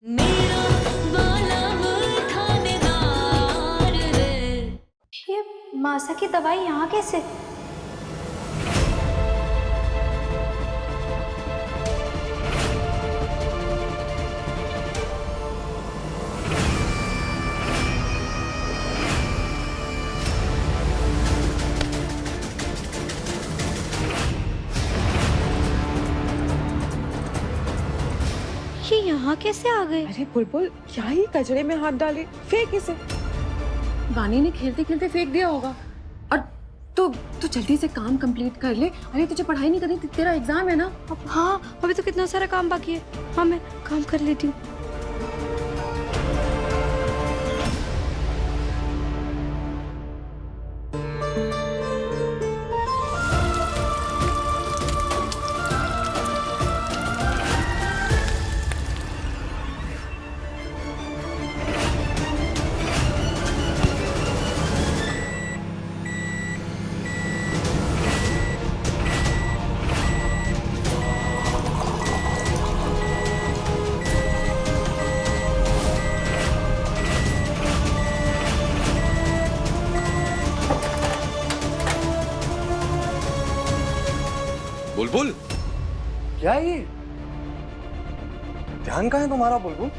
मेरा वाला वो थानेदार है। ये मासा की दवाई यहाँ कैसे? ये यहाँ कैसे आ गए? अरे बुलबुल, क्या ही कचरे में हाथ डाले, फेंक इसे। वानी ने खेलते खेलते फेंक दिया होगा। और तू जल्दी से काम कंप्लीट कर ले। अरे तुझे पढ़ाई नहीं करनी, तेरा एग्जाम है ना। हाँ, अभी तो कितना सारा काम बाकी है। हाँ, मैं काम कर लेती हूँ। बुलबुल, क्या ये? ध्यान कहाँ है तुम्हारा बुलबुल?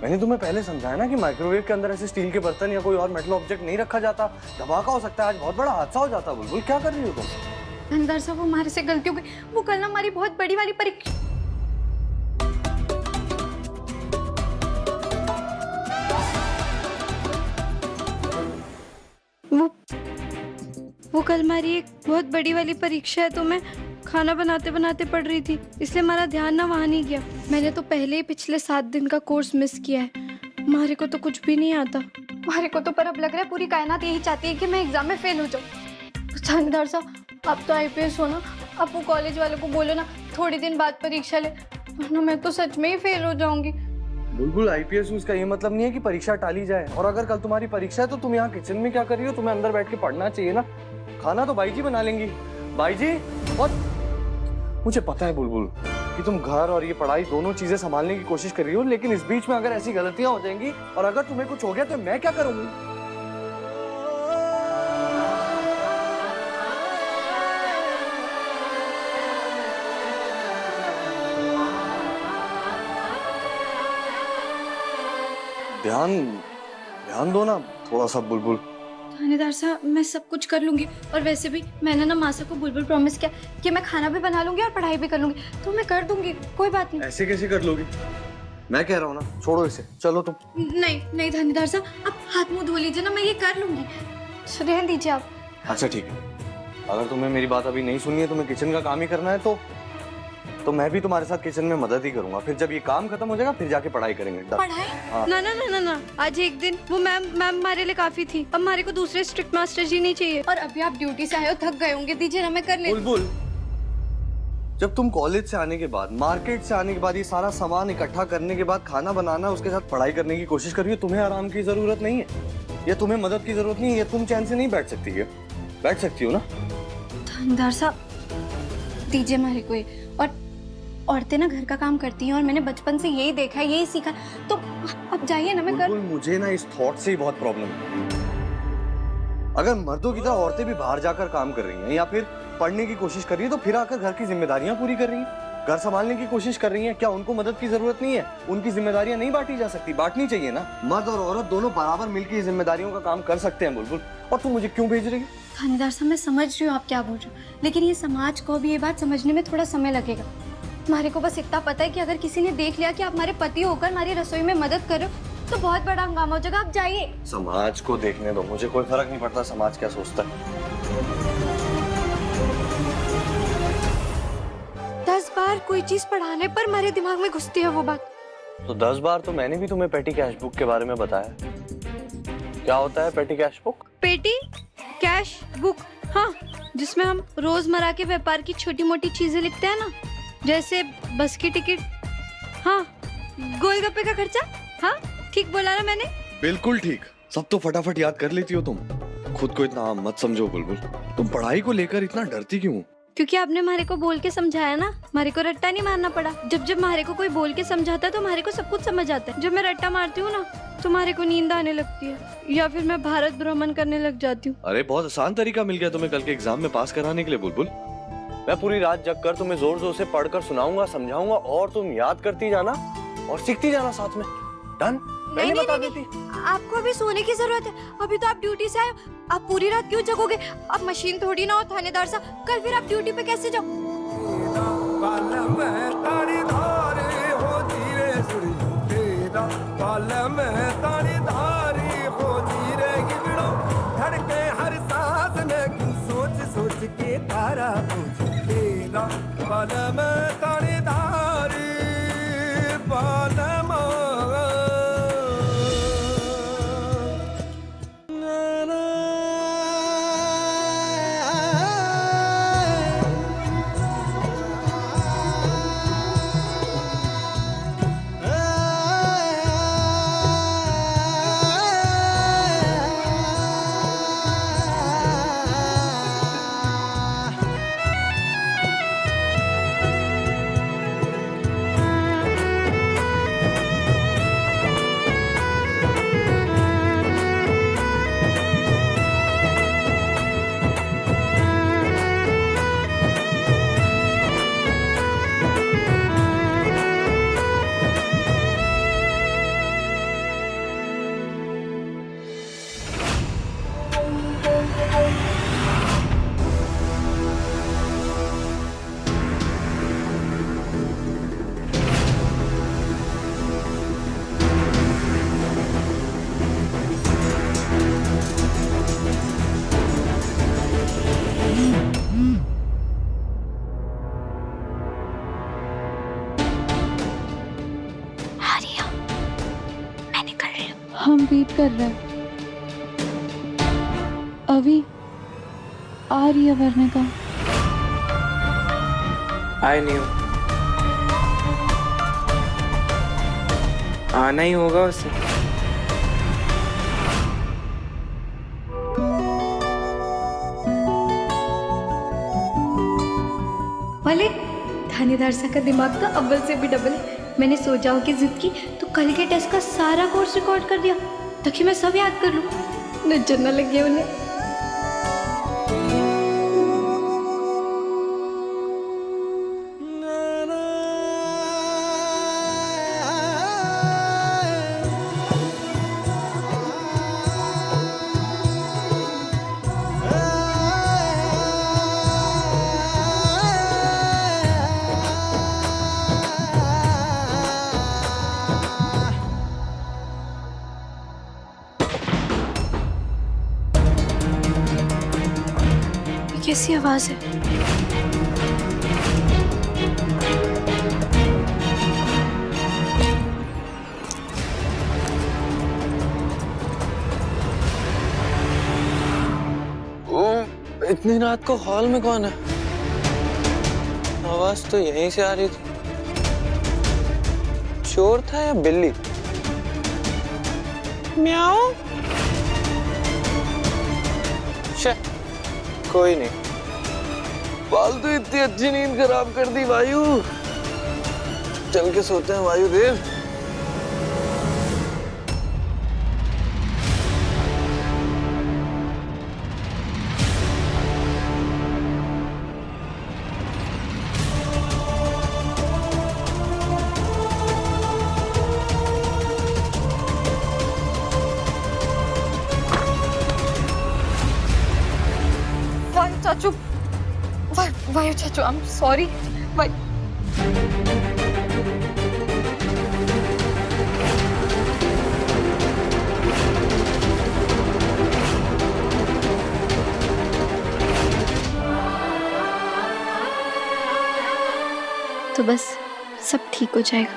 मैंने तुम्हें पहले समझाया ना कि माइक्रोवेव के अंदर ऐसे स्टील के बर्तन या कोई और मेटल ऑब्जेक्ट नहीं रखा जाता। धमाका हो सकता है, आज बहुत बड़ा हादसा हो जाता। बुलबुल, क्या कर रही हो तुम? अंदर साहब, वो हमारे से गलती हो गई। वो कल ना हमारी बहुत बड़ी वाली परीक्षा। वो कल हमारी एक बहुत बड़ी वाली परीक्षा है, तो मैं खाना बनाते बनाते पढ़ रही थी, इसलिए हमारा ध्यान ना वहाँ नहीं गया। मैंने तो पहले ही पिछले 7 दिन का कोर्स मिस किया है। हमारे को तो कुछ भी नहीं आता। हमारे को तो पर अब लग रहा है पूरी कायनात यही चाहती है कि मैं एग्जाम में फेल हो जाऊँ। थानेदार साहब, आप तो IPS हो ना, आप वो कॉलेज वालों को बोलो ना थोड़ी दिन बाद परीक्षा ले, वरना मैं तो सच में ही फेल हो जाऊंगी। बुलबुल, IPS इसका ये मतलब नहीं है कि परीक्षा टाली जाए। और अगर कल तुम्हारी परीक्षा है तो तुम यहाँ किचन में क्या कर रही हो? तुम्हें अंदर बैठ के पढ़ना चाहिए ना। खाना तो बाई जी बना लेंगी। बाई जी, और मुझे पता है बुलबुल कि तुम घर और ये पढ़ाई दोनों चीजें संभालने की कोशिश कर रही हो, लेकिन इस बीच में अगर ऐसी गलतियां हो जाएंगी और अगर तुम्हें कुछ हो गया तो मैं क्या करूंगी? ध्यान दो ना थोड़ा सा बुलबुल। थानेदार साहब, मैं सब कुछ कर लूंगी। और वैसे भी मैंने ना मासा को बुलबुल प्रॉमिस किया कि मैं खाना भी बना लूंगी और पढ़ाई भी कर लूंगी, तो मैं कर दूंगी, कोई बात नहीं। ऐसे कैसे कर लोगी? मैं कह रहा हूँ ना, छोड़ो इसे, चलो तुम। नहीं नहीं थानेदार साहब, आप हाथ मुंह धो लीजिए ना, मैं ये कर लूंगी। रहने दीजिए आप। अच्छा ठीक है, अगर तुम्हें मेरी बात अभी नहीं सुननी है, तुम्हें किचन का काम ही करना है, तो मैं भी तुम्हारे साथ किचन में मदद ही करूंगा। फिर जब ये काम खत्म हो जाएगा फिर जाके पढ़ाई करेंगे। पढ़ाई? हाँ। ना ना ना ना ना, आज एक दिन वो मैम हमारे लिए काफी थी। अब हमारे को दूसरे स्ट्रिक्ट मास्टर जी नहीं चाहिए। और अभी आप ड्यूटी से आए हो, थक गए होंगे, दीजिए ना, मैं कर लेती हूँ। बुलबुल, जब तुम कॉलेज से आने के बाद, मार्केट से आने के बाद, ये सारा सामान इकट्ठा करने के बाद खाना बनाना, उसके साथ पढ़ाई करने की कोशिश कर रही हो, तुम्हें आराम की जरूरत नहीं है या तुम्हें मदद की जरूरत नहीं है? तुम चैन से नहीं बैठ सकती है? बैठ सकती हो ना? थानेदार साहब, दीजिए हमारे को। और औरतें ना घर का काम करती हैं और मैंने बचपन से यही देखा है, यही सीखा, तो अब जाइए ना, मैं कर। बुलबुल, मुझे ना इस थॉट से ही बहुत प्रॉब्लम है। अगर मर्दों की तरह औरतें भी बाहर जाकर काम कर रही हैं या फिर पढ़ने की कोशिश कर रही है, तो फिर आकर घर की जिम्मेदारियां पूरी कर रही हैं, घर संभालने की कोशिश कर रही हैं, क्या उनको मदद की जरूरत नहीं है? उनकी जिम्मेदारियां नहीं बांटी जा सकती? बांटनी चाहिए ना। मर्द और औरत दोनों बराबर मिलकर जिम्मेदारियों का काम कर सकते हैं बुलबुल। और तुम मुझे क्यों भेज रही हो? थानेदार साहब, मैं समझ रही हूँ आप क्या बोल रहे हो, लेकिन ये समाज को भी ये बात समझने में थोड़ा समय लगेगा। हमारे को बस इतना पता है कि अगर किसी ने देख लिया कि आप हमारे पति होकर हमारी रसोई में मदद कर रहे हो, तो बहुत बड़ा हंगामा हो जाएगा। आप जाइए। समाज को देखने दो, मुझे कोई फर्क नहीं पड़ता समाज क्या सोचता है। 10 बार कोई चीज पढ़ाने पर हमारे दिमाग में घुसती है वो बात। तो 10 बार तो मैंने भी तुम्हें पेटी कैश बुक के बारे में बताया। क्या होता है पेटी कैश बुक? पेटी कैश बुक, हाँ, जिसमें हम रोजमर्रा के व्यापार की छोटी मोटी चीजें लिखते हैं ना, जैसे बस की टिकट, हाँ, गोलगप्पे का खर्चा। हाँ, ठीक बोला ना मैंने? बिल्कुल ठीक। सब तो फटाफट याद कर लेती हो तुम। खुद को इतना मत समझो बुलबुल। तुम पढ़ाई को लेकर इतना डरती क्यों? क्योंकि आपने मारे को बोल के समझाया ना, मारे को रट्टा नहीं मारना पड़ा। जब मारे को कोई बोल के समझाता है तो मारे को सब कुछ समझ आता है। जब मैं रट्टा मारती हूँ ना तो मारे को नींद आने लगती है या फिर मैं भारत भ्रमण करने लग जाती हूँ। अरे बहुत आसान तरीका मिल गया तुम्हें कल के एग्जाम में पास कराने के लिए बुलबुल। मैं पूरी रात जग कर तुम्हें जोर जोर से पढ़कर सुनाऊंगा, समझाऊंगा और तुम याद करती जाना और सीखती जाना साथ में। डन? नहीं, बता नहीं, देती। आपको अभी सोने की जरूरत है। अभी तो आप ड्यूटी से आए हो, आप पूरी रात क्यों जगोगे? आप मशीन थोड़ी ना हो थानेदार साहब, कल फिर आप ड्यूटी पे कैसे जाओ? हम वेट कर रहे हैं। अभी आ रही है वर्णिका। आई नहीं हूँ, आना ही होगा उसे। भले थानेदार साहब का दिमाग तो अव्वल से भी डबल है। मैंने सोचा कि जिद की तो कल के टेस्ट का सारा कोर्स रिकॉर्ड कर दिया ताकि मैं सब याद कर लूं। नजर न लगे उन्हें। कैसी आवाज है? इतनी रात को हॉल में कौन है? आवाज तो यहीं से आ रही थी। चोर था या बिल्ली? म्याऊ। कोई नहीं, फालतू इतनी अच्छी नींद खराब कर दी वायु। चल के सोते हैं वायुदेव। चाचू, वायु चाचू, आई एम सॉरी। तो बस सब ठीक हो जाएगा।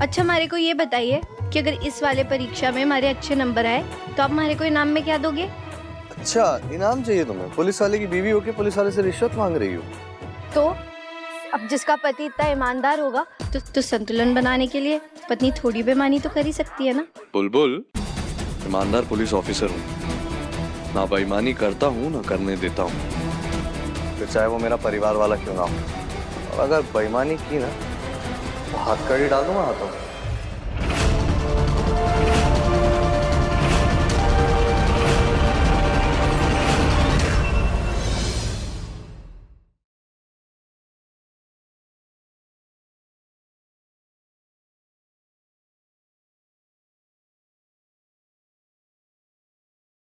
अच्छा, हमारे को ये बताइए कि अगर इस वाले परीक्षा में हमारे अच्छे नंबर आए तो आप हमारे को इनाम में क्या दोगे? अच्छा, इनाम चाहिए तुम्हें? पुलिस वाले की बीवी होके पुलिस वाले से रिश्वत मांग रही हो? तो अब जिसका पति इतना ईमानदार होगा तो संतुलन बनाने के लिए पत्नी थोड़ी बेईमानी तो कर ही सकती है ना? बुलबुल, ईमानदार पुलिस ऑफिसर हूँ, ना बेईमानी करता हूँ ना करने देता हूँ, फिर चाहे वो मेरा परिवार वाला क्यों ना हो। और अगर बेईमानी की ना तो हाथ कड़ी डाल दूंगा हाथों में।